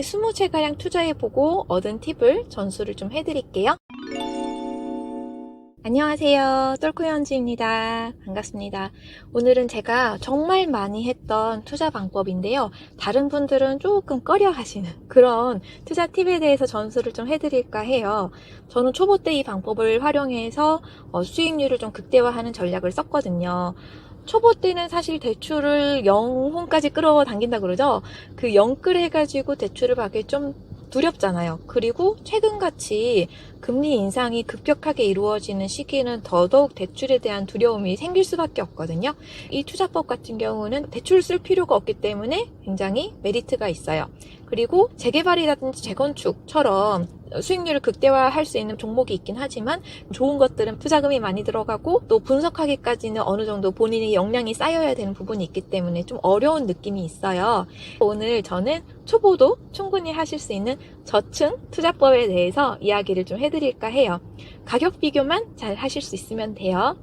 20채가량 투자해보고 얻은 팁을 전수를 좀 해드릴게요. 안녕하세요. 똘코연지입니다. 반갑습니다. 오늘은 제가 정말 많이 했던 투자 방법인데요. 다른 분들은 조금 꺼려 하시는 그런 투자 팁에 대해서 전수를 좀 해드릴까 해요. 저는 초보 때 이 방법을 활용해서 수익률을 좀 극대화하는 전략을 썼거든요. 초보 때는 사실 대출을 0혼까지 끌어당긴다 그러죠. 그 0끌 해가지고 대출을 받기 좀 두렵잖아요. 그리고 최근같이 금리 인상이 급격하게 이루어지는 시기는 더더욱 대출에 대한 두려움이 생길 수밖에 없거든요. 이 투자법 같은 경우는 대출을 쓸 필요가 없기 때문에 굉장히 메리트가 있어요. 그리고 재개발이라든지 재건축처럼 수익률을 극대화할 수 있는 종목이 있긴 하지만 좋은 것들은 투자금이 많이 들어가고 또 분석하기까지는 어느 정도 본인의 역량이 쌓여야 되는 부분이 있기 때문에 좀 어려운 느낌이 있어요. 오늘 저는 초보도 충분히 하실 수 있는 저층 투자법에 대해서 이야기를 좀 해드릴까 해요. 가격 비교만 잘 하실 수 있으면 돼요.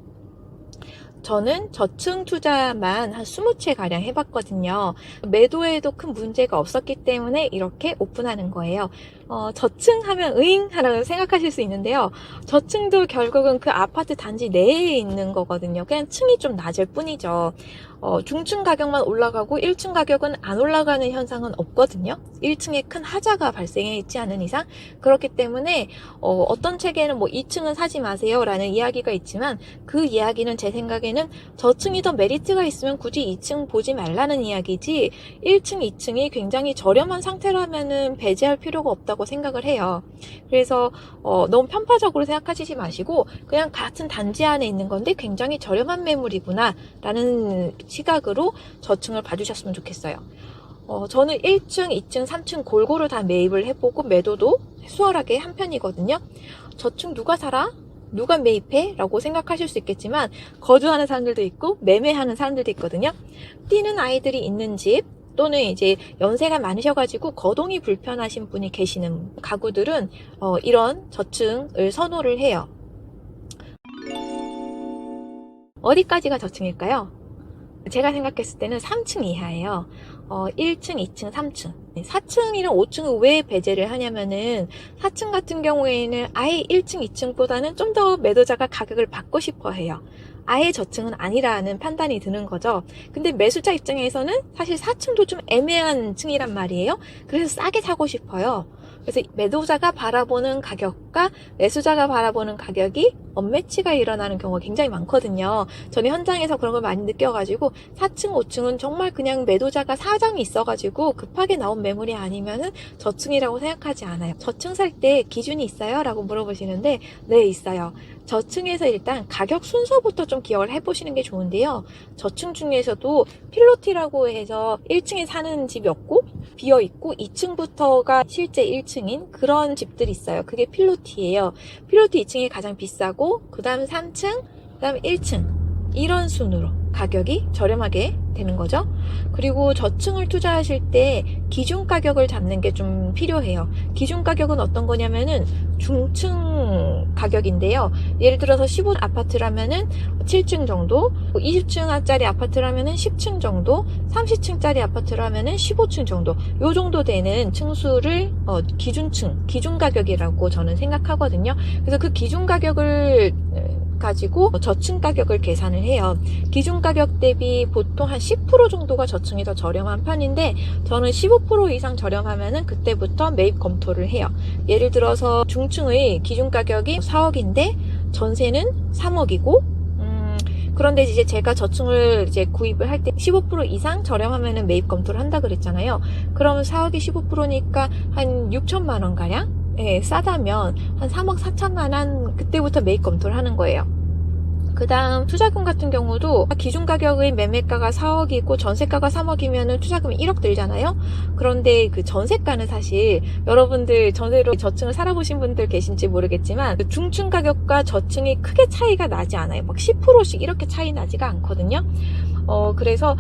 저는 저층 투자만 한 20채 가량 해봤거든요. 매도에도 큰 문제가 없었기 때문에 이렇게 오픈하는 거예요. 저층 하면 으잉 하라고 생각하실 수 있는데요. 저층도 결국은 그 아파트 단지 내에 있는 거거든요. 그냥 층이 좀 낮을 뿐이죠. 중층 가격만 올라가고 1층 가격은 안 올라가는 현상은 없거든요. 1층에 큰 하자가 발생했지 않은 이상. 그렇기 때문에 어떤 책에는 뭐 2층은 사지 마세요 라는 이야기가 있지만 그 이야기는 제 생각에는 저층이 더 메리트가 있으면 굳이 2층 보지 말라는 이야기지 1층, 2층이 굉장히 저렴한 상태라면은 배제할 필요가 없다고 생각을 해요. 그래서 너무 편파적으로 생각하시지 마시고 그냥 같은 단지 안에 있는 건데 굉장히 저렴한 매물이구나 라는 시각으로 저층을 봐주셨으면 좋겠어요. 저는 1층, 2층, 3층 골고루 다 매입을 해보고 매도도 수월하게 한 편이거든요. 저층 누가 사라? 누가 매입해? 라고 생각하실 수 있겠지만 거주하는 사람들도 있고 매매하는 사람들도 있거든요. 뛰는 아이들이 있는 집 또는 이제 연세가 많으셔가지고 거동이 불편하신 분이 계시는 가구들은 이런 저층을 선호를 해요. 어디까지가 저층일까요? 제가 생각했을 때는 3층 이하예요. 1층, 2층, 3층. 4층이랑 5층을 왜 배제를 하냐면은 4층 같은 경우에는 아예 1층, 2층보다는 좀 더 매도자가 가격을 받고 싶어 해요. 아예 저층은 아니라는 판단이 드는 거죠. 근데 매수자 입장에서는 사실 4층도 좀 애매한 층이란 말이에요. 그래서 싸게 사고 싶어요. 그래서 매도자가 바라보는 가격과 매수자가 바라보는 가격이 언매치가 일어나는 경우가 굉장히 많거든요. 저는 현장에서 그런 걸 많이 느껴가지고 4층, 5층은 정말 그냥 매도자가 사정이 있어가지고 급하게 나온 매물이 아니면은 저층이라고 생각하지 않아요. 저층 살 때 기준이 있어요? 라고 물어보시는데 네, 있어요. 저층에서 일단 가격 순서부터 좀 기억을 해보시는 게 좋은데요. 저층 중에서도 필로티라고 해서 1층에 사는 집이 없고 비어있고 2층부터가 실제 1층인 그런 집들이 있어요. 그게 필로티예요. 필로티 2층이 가장 비싸고 그 다음 3층, 그 다음 1층 이런 순으로 가격이 저렴하게 되는 거죠. 그리고 저층을 투자하실 때 기준 가격을 잡는 게 좀 필요해요. 기준 가격은 어떤 거냐면은 중층 가격인데요. 예를 들어서 15 아파트라면은 7층 정도, 20층짜리 아파트라면은 10층 정도, 30층짜리 아파트라면은 15층 정도, 요 정도 되는 층수를 기준층, 기준 가격이라고 저는 생각하거든요. 그래서 그 기준 가격을 가지고 저층 가격을 계산을 해요. 기준 가격 대비 보통 한 10% 정도가 저층이 더 저렴한 편인데 저는 15% 이상 저렴하면은 그때부터 매입 검토를 해요. 예를 들어서 중층의 기준 가격이 4억인데 전세는 3억이고 그런데 이제 제가 저층을 이제 구입을 할 때 15% 이상 저렴하면은 매입 검토를 한다 그랬잖아요. 그러면 4억이 15%니까 한 6천만 원 가량? 예, 싸다면 한 3억 4천만 원 그때부터 매입 검토를 하는 거예요. 그 다음 투자금 같은 경우도 기준 가격의 매매가가 4억이고 전세가가 3억이면 투자금이 1억 들잖아요. 그런데 그 전세가는 사실 여러분들 전세로 저층을 살아보신 분들 계신지 모르겠지만 중층 가격과 저층이 크게 차이가 나지 않아요. 막 10%씩 이렇게 차이 나지가 않거든요. 그래서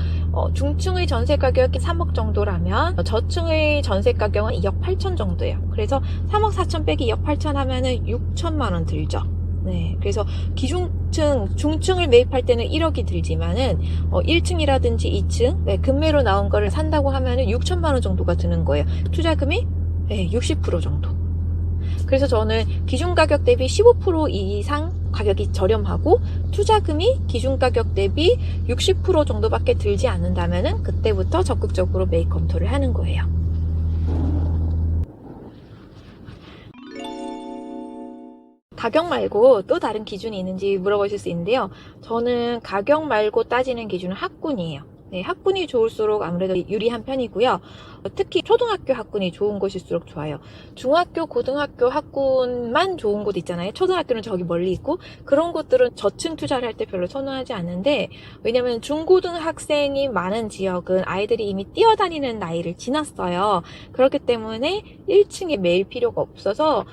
중층의 전세 가격이 3억 정도라면 저층의 전세 가격은 2억 8천 정도예요. 그래서 3억 4천 빼기 2억 8천 하면은 6천만 원 들죠. 네, 그래서 기중층, 중층을 매입할 때는 1억이 들지만은 1층이라든지 2층 급매로 나온 거를 산다고 하면은 6천만 원 정도가 드는 거예요. 투자금이 60% 정도. 그래서 저는 기준 가격 대비 15% 이상 가격이 저렴하고 투자금이 기준 가격 대비 60% 정도밖에 들지 않는다면은 그때부터 적극적으로 매입 검토를 하는 거예요. 가격 말고 또 다른 기준이 있는지 물어보실 수 있는데요. 저는 가격 말고 따지는 기준은 학군이에요. 네, 학군이 좋을수록 아무래도 유리한 편이고요. 특히 초등학교 학군이 좋은 곳일수록 좋아요. 중학교, 고등학교 학군만 좋은 곳 있잖아요. 초등학교는 저기 멀리 있고 그런 곳들은 저층 투자를 할 때 별로 선호하지 않는데, 왜냐면 중고등학생이 많은 지역은 아이들이 이미 뛰어다니는 나이를 지났어요. 그렇기 때문에 1층에 매일 필요가 없어서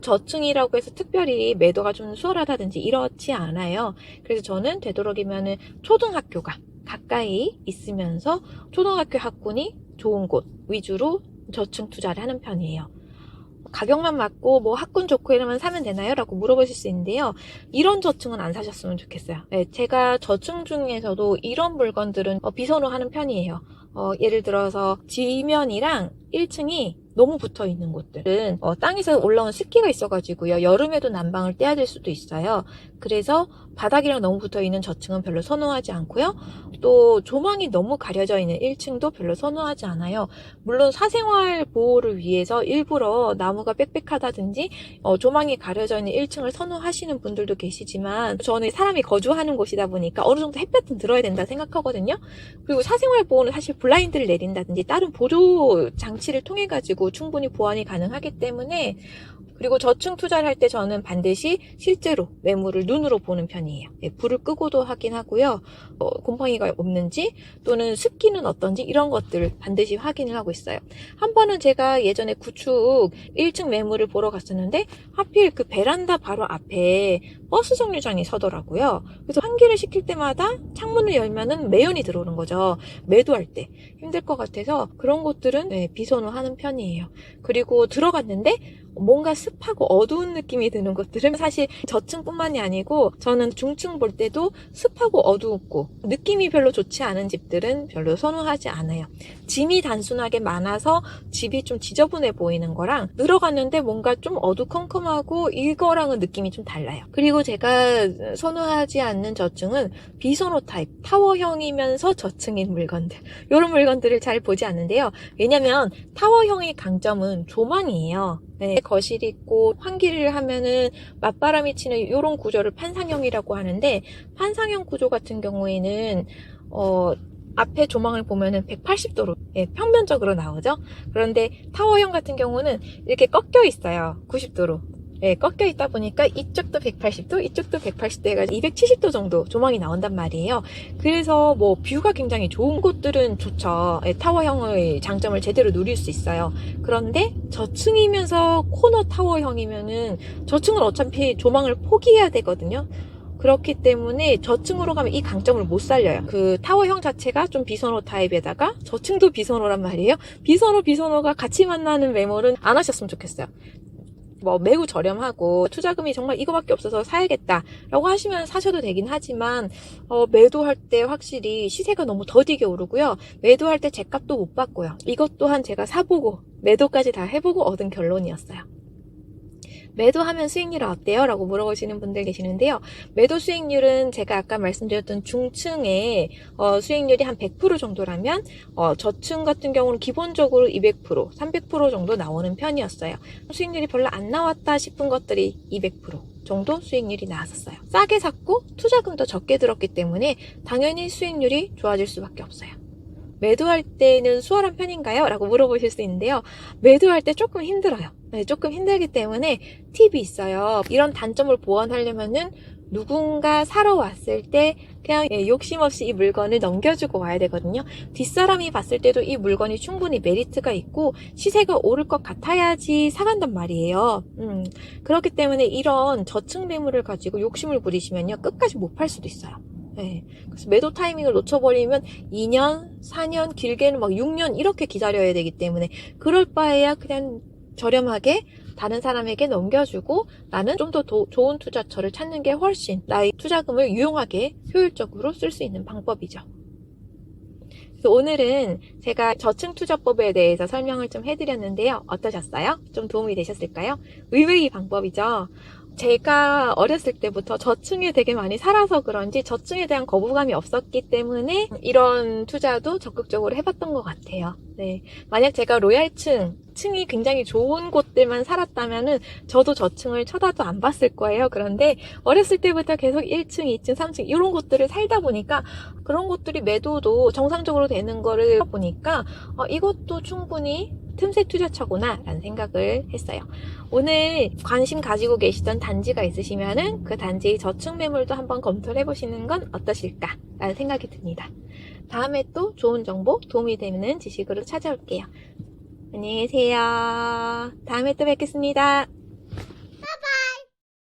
저층이라고 해서 특별히 매도가 좀 수월하다든지 이렇지 않아요. 그래서 저는 되도록이면은 초등학교가 가까이 있으면서 초등학교 학군이 좋은 곳 위주로 저층 투자를 하는 편이에요. 가격만 맞고 뭐 학군 좋고 이러면 사면 되나요? 라고 물어보실 수 있는데요. 이런 저층은 안 사셨으면 좋겠어요. 네, 제가 저층 중에서도 이런 물건들은 비선호하는 편이에요. 예를 들어서 지면이랑 1층이 너무 붙어 있는 곳들은 땅에서 올라온 습기가 있어가지고요. 여름에도 난방을 떼야 될 수도 있어요. 그래서 바닥이랑 너무 붙어 있는 저층은 별로 선호하지 않고요. 또 조망이 너무 가려져 있는 1층도 별로 선호하지 않아요. 물론 사생활 보호를 위해서 일부러 나무가 빽빽하다든지 조망이 가려져 있는 1층을 선호하시는 분들도 계시지만, 저는 사람이 거주하는 곳이다 보니까 어느 정도 햇볕은 들어야 된다 생각하거든요. 그리고 사생활 보호는 사실 블라인드를 내린다든지 다른 보조 장치를 통해 가지고 충분히 보완이 가능하기 때문에, 그리고 저층 투자를 할 때 저는 반드시 실제로 매물을 눈으로 보는 편이에요. 불을 끄고도 하긴 하고요. 곰팡이가 없는지 또는 습기는 어떤지 이런 것들을 반드시 확인을 하고 있어요. 한 번은 제가 예전에 구축 1층 매물을 보러 갔었는데 하필 그 베란다 바로 앞에 버스 정류장이 서더라고요. 그래서 환기를 시킬 때마다 창문을 열면은 매연이 들어오는 거죠. 매도할 때 힘들 것 같아서 그런 곳들은 비선호하는 편이에요. 그리고 들어갔는데 뭔가 습하고 어두운 느낌이 드는 곳들은 사실 저층뿐만이 아니고 저는 중층 볼 때도 습하고 어두웠고 느낌이 별로 좋지 않은 집들은 별로 선호하지 않아요. 짐이 단순하게 많아서 집이 좀 지저분해 보이는 거랑 들어갔는데 뭔가 좀 어두컴컴하고 이거랑은 느낌이 좀 달라요. 그리고 제가 선호하지 않는 저층은 비선호 타입, 타워형이면서 저층인 물건들, 이런 물건들을 잘 보지 않는데요. 왜냐면 타워형의 강점은 조망이에요. 네, 거실이 있고 환기를 하면은 맞바람이 치는 이런 구조를 판상형이라고 하는데, 판상형 구조 같은 경우에는 앞에 조망을 보면은 180도로 평면적으로 나오죠. 그런데 타워형 같은 경우는 이렇게 꺾여 있어요. 90도로. 꺾여 있다 보니까 이쪽도 180도, 이쪽도 180도 해가지고 270도 정도 조망이 나온단 말이에요. 그래서 뭐 뷰가 굉장히 좋은 곳들은 좋죠. 타워형의 장점을 제대로 누릴 수 있어요. 그런데 저층이면서 코너 타워형이면은 저층은 어차피 조망을 포기해야 되거든요. 그렇기 때문에 저층으로 가면 이 강점을 못 살려요. 그 타워형 자체가 좀 비선호 타입에다가 저층도 비선호란 말이에요. 비선호가 같이 만나는 매물은 안 하셨으면 좋겠어요. 뭐 매우 저렴하고 투자금이 정말 이거밖에 없어서 사야겠다 라고 하시면 사셔도 되긴 하지만 매도할 때 확실히 시세가 너무 더디게 오르고요. 매도할 때 제값도 못 받고요. 이것 또한 제가 사보고 매도까지 다 해보고 얻은 결론이었어요. 매도하면 수익률은 어때요? 라고 물어보시는 분들 계시는데요. 매도 수익률은 제가 아까 말씀드렸던 중층의 수익률이 한 100% 정도라면 저층 같은 경우는 기본적으로 200%, 300% 정도 나오는 편이었어요. 수익률이 별로 안 나왔다 싶은 것들이 200% 정도 수익률이 나왔었어요. 싸게 샀고 투자금도 적게 들었기 때문에 당연히 수익률이 좋아질 수밖에 없어요. 매도할 때는 수월한 편인가요? 라고 물어보실 수 있는데요. 매도할 때 조금 힘들어요. 조금 힘들기 때문에 팁이 있어요. 이런 단점을 보완하려면은 누군가 사러 왔을 때 그냥 욕심 없이 이 물건을 넘겨주고 와야 되거든요. 뒷사람이 봤을 때도 이 물건이 충분히 메리트가 있고 시세가 오를 것 같아야지 사간단 말이에요. 그렇기 때문에 이런 저층 매물을 가지고 욕심을 부리시면요, 끝까지 못 팔 수도 있어요. 그래서 매도 타이밍을 놓쳐버리면 2년, 4년, 길게는 막 6년 이렇게 기다려야 되기 때문에 그럴 바에야 그냥 저렴하게 다른 사람에게 넘겨주고 나는 좀 더 좋은 투자처를 찾는 게 훨씬 나의 투자금을 유용하게 효율적으로 쓸 수 있는 방법이죠. 그래서 오늘은 제가 저층투자법에 대해서 설명을 좀 해드렸는데요. 어떠셨어요? 좀 도움이 되셨을까요? 의외의 방법이죠. 제가 어렸을 때부터 저층에 되게 많이 살아서 그런지 저층에 대한 거부감이 없었기 때문에 이런 투자도 적극적으로 해봤던 것 같아요. 네. 만약 제가 층이 굉장히 좋은 곳들만 살았다면은 저도 저층을 쳐다도 안 봤을 거예요. 그런데 어렸을 때부터 계속 1층, 2층, 3층 이런 곳들을 살다 보니까 그런 곳들이 매도도 정상적으로 되는 거를 보니까 이것도 충분히 틈새 투자처구나 라는 생각을 했어요. 오늘 관심 가지고 계시던 단지가 있으시면은 그 단지의 저층 매물도 한번 검토를 해보시는 건 어떠실까 라는 생각이 듭니다. 다음에 또 좋은 정보, 도움이 되는 지식으로 찾아올게요. 안녕히 계세요. 다음에 또 뵙겠습니다.